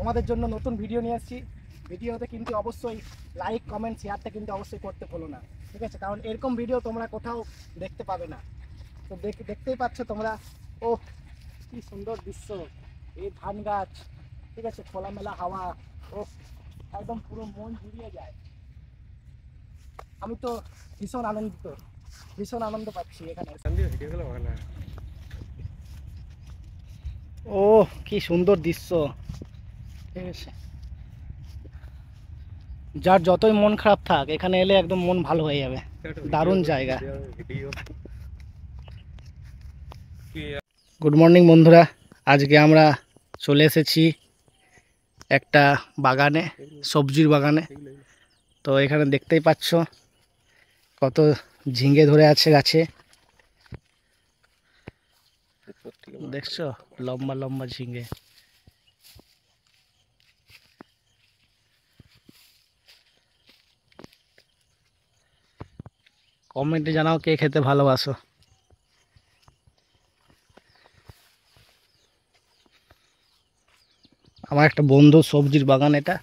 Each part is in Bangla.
তোমাদের জন্য নতুন ভিডিও নিয়ে আসছি। ভিডিওতে কিন্তু অবশ্যই লাইক কমেন্ট শেয়ারটা কিন্তু অবশ্যই করতে ভুলো না, ঠিক আছে? কারণ এরকম ভিডিও তোমরা কোথাও দেখতে পাবে না। তো দেখতেই পাচ্ছ তোমরা, ও কি সুন্দর দৃশ্য, এই ধান গাছ, ঠিক আছে, খোলামেলা হাওয়া, ও একদম পুরো মন জুড়িয়ে যায়। আমি তো ভীষণ আনন্দিত, ভীষণ আনন্দ পাচ্ছি এখানে। ও কি সুন্দর দৃশ্য, ঠিক আছে। যার যতই মন খারাপ থাক এখানে এলে একদম মন ভালো হয়ে যাবে। দারুণ জায়গা। গুড মর্নিং বন্ধুরা, আজকে আমরা চলে এসেছি একটা বাগানে, সবজির বাগানে। তো এখানে দেখতেই পাচ্ছ কত ঝিঙে ধরে আছে গাছে, দেখছো লম্বা লম্বা ঝিঙে। কমেন্টে জানাও কে খেতে ভালোবাসো। আমার একটা বন্ধু সবজির বাগান এটা।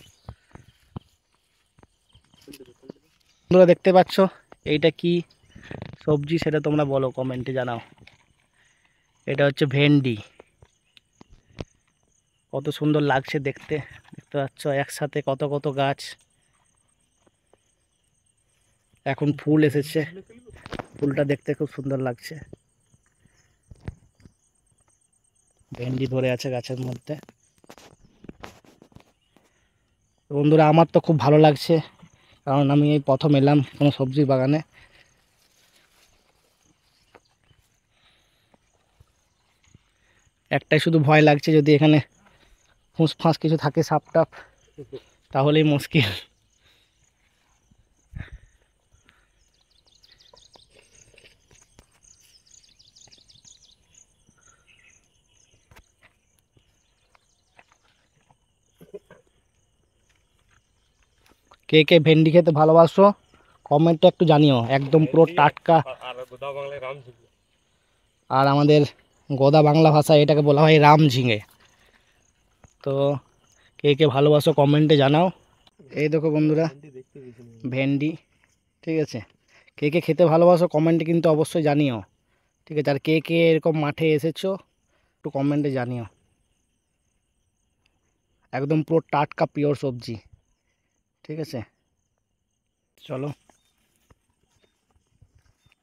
তোমরা দেখতে পাচ্ছ এইটা কি সবজি সেটা তোমরা বলো, কমেন্টে জানাও। এটা হচ্ছে ভেন্ডি। কত সুন্দর লাগছে দেখতে, দেখতে পাচ্ছ একসাথে কত কত গাছ। এখন ফুল এসেছে, ফুলটা দেখতে খুব সুন্দর লাগছে। ভেন্ডি ধরে আছে গাছের মধ্যে। বন্ধুরা আমার তো খুব ভালো লাগছে, কারণ আমি এই প্রথম এলাম কোনো সবজির বাগানে। একটাই শুধু ভয় লাগছে, যদি এখানে ফুঁস ফাঁস কিছু থাকে, সাপ টাপ, তাহলেই মুশকিল। কে কে ভেন্ডি খেতে ভালোবাসো কমেন্টে একটু জানিও, একদম পুরো টাটকা। আর আমাদের গোদা বাংলা ভাষায় এটাকে বলা হয় রাম ঝিঙে। তো কে কে ভালোবাসো কমেন্টে জানাও। এই দেখো বন্ধুরা ভেন্ডি, ঠিক আছে। কে কে খেতে ভালোবাসো কমেন্টে কিন্তু অবশ্যই জানিও, ঠিক আছে। আর কে কে এরকম মাঠে এসেছো একটু কমেন্টে জানিও। একদম পুরো টাটকা পিওর সবজি, ঠিক আছে। চলো,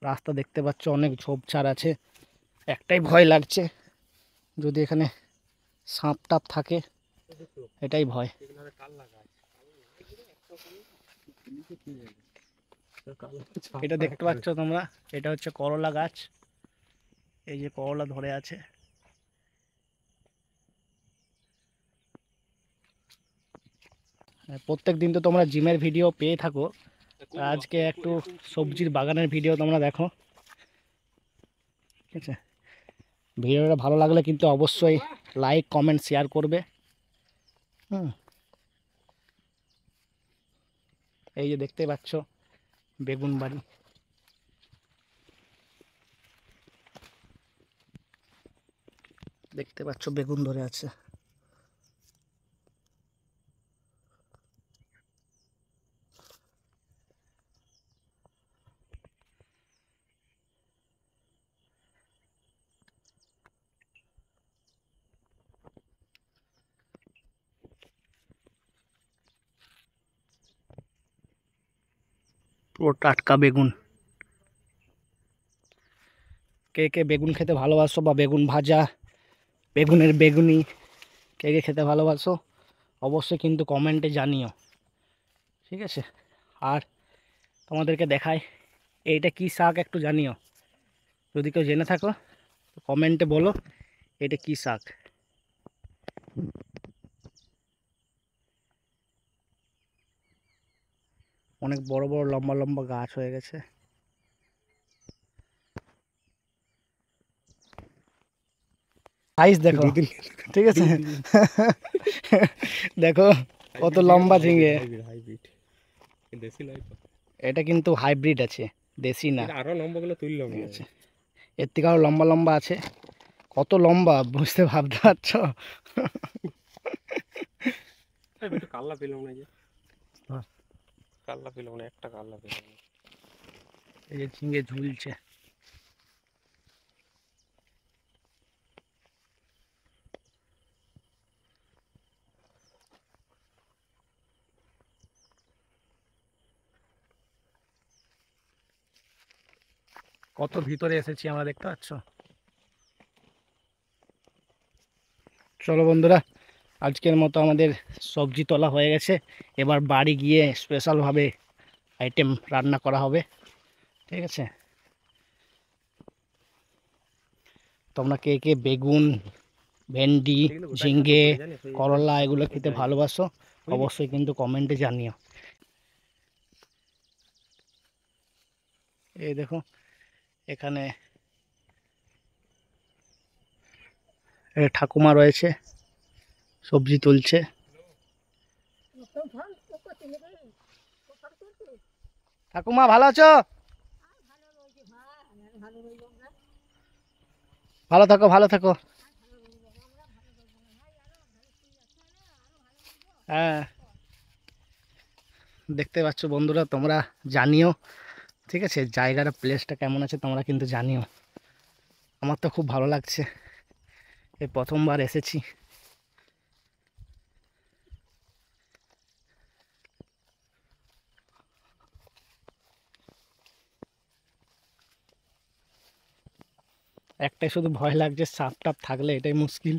রাস্তা দেখতে পাচ্ছ অনেক ঝোপঝাড় আছে। একটাই ভয় লাগছে, যদি এখানে সাপ টাপ থাকে, এটাই ভয়। এটা দেখতে পাচ্ছ তোমরা, এটা হচ্ছে করলা গাছ। এই যে করলা ধরে আছে। প্রত্যেক দিন তো তোমরা জিমের ভিডিও পেয়ে থাকো, আজকে একটু সবজির বাগানের ভিডিও তোমরা দেখো, ঠিক আছে। ভিডিওটা ভালো লাগলে কিন্তু অবশ্যই লাইক কমেন্ট শেয়ার করবে। এই যে দেখতে পাচ্ছ বেগুন বাড়ি, দেখতে পাচ্ছ বেগুন ধরে আছে। পুরো টাটকা বেগুন। কে কে বেগুন খেতে ভালোবাসো, বা বেগুন ভাজা, বেগুনের বেগুনি, কে কে খেতে ভালোবাসো অবশ্যই কিন্তু কমেন্টে জানিও, ঠিক আছে। আর তোমাদেরকে দেখাই এইটা কি শাক একটু জানিও, যদি কেউ জেনে থাকো কমেন্টে বলো এটা কি শাক। অনেক বড় বড় লম্বা লম্বা গাছ হয়ে গেছে। সাইজ দেখো, ঠিক আছে। দেখো কত লম্বা ঝিঙে। এটা কিন্তু হাইব্রিড আছে, দেশি না। আরো লম্বা গুলো তুললাম, ঠিক আছে। এর থেকে আরো লম্বা লম্বা আছে। কত লম্বা বুঝতে ভাবতে পারছো? একটু কাল্লা পেলাম না যে, হ্যাঁ। কাল্লা পেলাম না, একটা কাল্লা পেলাম না। এই যে ঝিঙে ঝুলছে। কত ভিতরে এসেছি আমরা, দেখতে পাচ্ছ। চলো বন্ধুরা, আজকের মতো আমাদের সবজি তোলা হয়ে গেছে। এবার বাড়ি গিয়ে স্পেশালভাবে আইটেম রান্না করা হবে, ঠিক আছে। তোমরা কে কে বেগুন, ভেন্ডি, এগুলো কোথায় চাষ ঝিঙ্গে, করে জানিস? ওই করলা এগুলো আমাদের খেতে জায়গা, ভালোবাসো? বুঝলি? অবশ্যই কিন্তু কমেন্টে জানিও। এই দেখো, এখানে ঠাকুমা রয়েছে, সবজি তুলছে। ঠাকুমা ভালো আছো? ভালো থাকো, ভালো থাকো। হ্যাঁ, দেখতে পাচ্ছ বন্ধুরা, তোমরা জানিও, ঠিক আছে, জায়গাটা প্লেসটা কেমন আছে তোমরা কিন্তু জানিও। আমার তো খুব ভালো লাগছে, এই প্রথমবার এসেছি। একটাই শুধু ভয় লাগছে, সাপ টাপ থাকলে এটাই মুশকিল।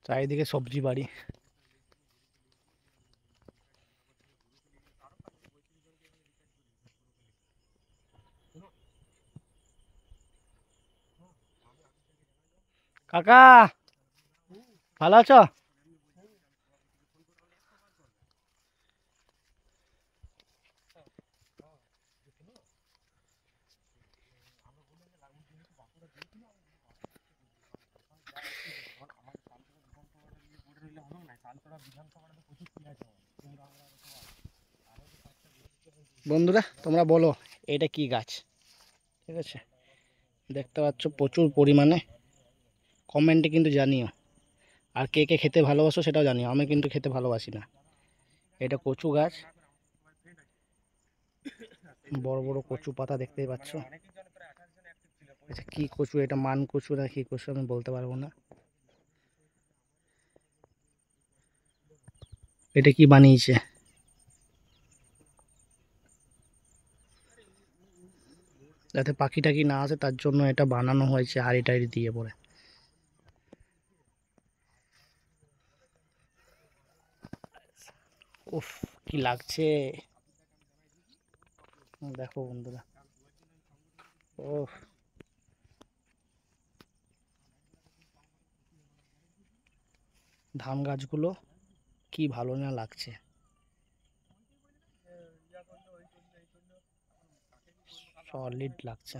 চারিদিকে সবজি বাড়ি। কাকা ভালো আছো? বন্ধুরা তোমরা বলো, এটা কি গাছ? ঠিক আছে, দেখতে পাচ্ছ প্রচুর পরিমাণে। কমেন্টে কিন্তু জানিও। আর কে কে খেতে ভালোবাসো সেটাও জানিও, আমি কিন্তু খেতে ভালোবাসি না। এটা কচু গাছ, বড় বড় কচু পাতা দেখতেই পাচ্ছ। আচ্ছা, কি কচু এটা, মান কচু না কি কচু আমি বলতে পারবো না। এটা কি বানিয়েছে? যাতে পাখি টাকি না আসে তার জন্য এটা বানানো হয়েছে, হাড়ি টাড়ি দিয়ে পরে। উফ, কি লাগছে দেখো বন্ধুরা। উফ, ধান গাছগুলো কি ভালো না লাগছে, সলিড লাগছে।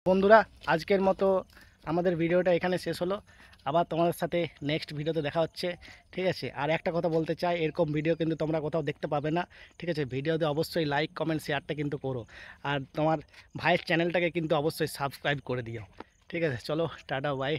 বন্ধুরা, আজকের মতো আমাদের ভিডিওটা এখানে শেষ হলো। আবার তোমাদের সাথে নেক্সট ভিডিওতে দেখা হচ্ছে, ঠিক আছে। আর একটা কথা বলতে চাই, এরকম ভিডিও কিন্তু তোমরা কোথাও দেখতে পাবে না, ঠিক আছে। ভিডিওতে অবশ্যই লাইক কমেন্ট শেয়ারটা কিন্তু করো। আর তোমার ভাইয়ের চ্যানেলটাকে কিন্তু অবশ্যই সাবস্ক্রাইব করে দিও, ঠিক আছে। চলো টাটা, বাই।